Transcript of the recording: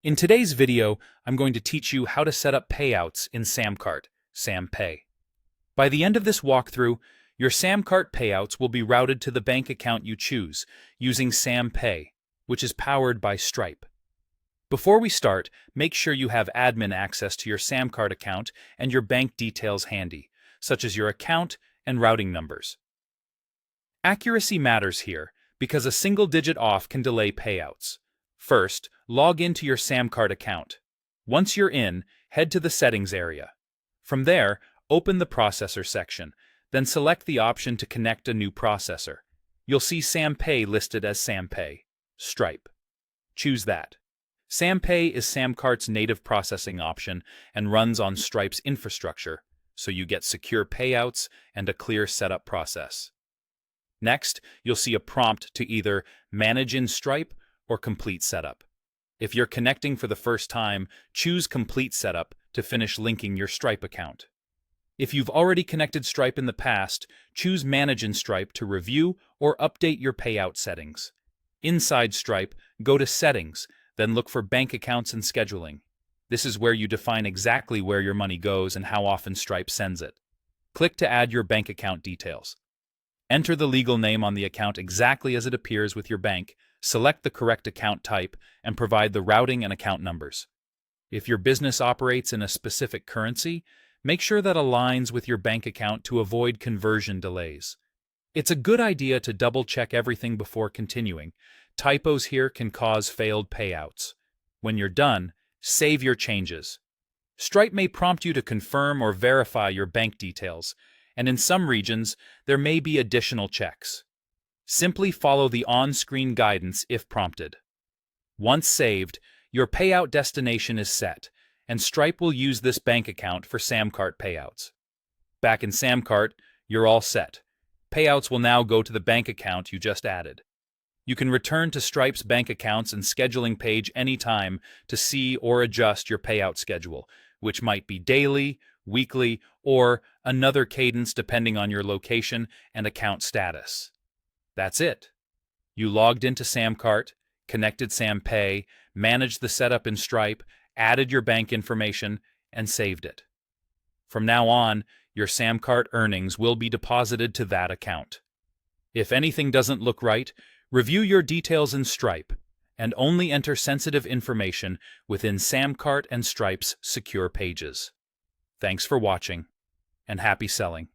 In today's video, I'm going to teach you how to set up payouts in SamCart, SamPay. By the end of this walkthrough, your SamCart payouts will be routed to the bank account you choose using SamPay, which is powered by Stripe. Before we start, make sure you have admin access to your SamCart account and your bank details handy, such as your account and routing numbers. Accuracy matters here because a single digit off can delay payouts. First, log into your SamCart account. Once you're in, head to the Settings area. From there, open the Processor section, then select the option to connect a new processor. You'll see SamPay listed as SamPay, Stripe. Choose that. SamPay is SamCart's native processing option and runs on Stripe's infrastructure, so you get secure payouts and a clear setup process. Next, you'll see a prompt to either Manage in Stripe or Complete Setup. If you're connecting for the first time, choose Complete Setup to finish linking your Stripe account. If you've already connected Stripe in the past, choose Manage in Stripe to review or update your payout settings. Inside Stripe, go to Settings, then look for Bank Accounts and Scheduling. This is where you define exactly where your money goes and how often Stripe sends it. Click to add your bank account details. Enter the legal name on the account exactly as it appears with your bank, select the correct account type, and provide the routing and account numbers. If your business operates in a specific currency, make sure that aligns with your bank account to avoid conversion delays. It's a good idea to double-check everything before continuing. Typos here can cause failed payouts. When you're done, save your changes. Stripe may prompt you to confirm or verify your bank details, and in some regions, there may be additional checks. Simply follow the on-screen guidance if prompted. Once saved, your payout destination is set, and Stripe will use this bank account for SamCart payouts. Back in SamCart, you're all set. Payouts will now go to the bank account you just added. You can return to Stripe's bank accounts and scheduling page anytime to see or adjust your payout schedule, which might be daily, weekly, or another cadence depending on your location and account status. That's it. You logged into SamCart, connected SamPay, managed the setup in Stripe, added your bank information, and saved it. From now on, your SamCart earnings will be deposited to that account. If anything doesn't look right, review your details in Stripe and only enter sensitive information within SamCart and Stripe's secure pages. Thanks for watching, and happy selling.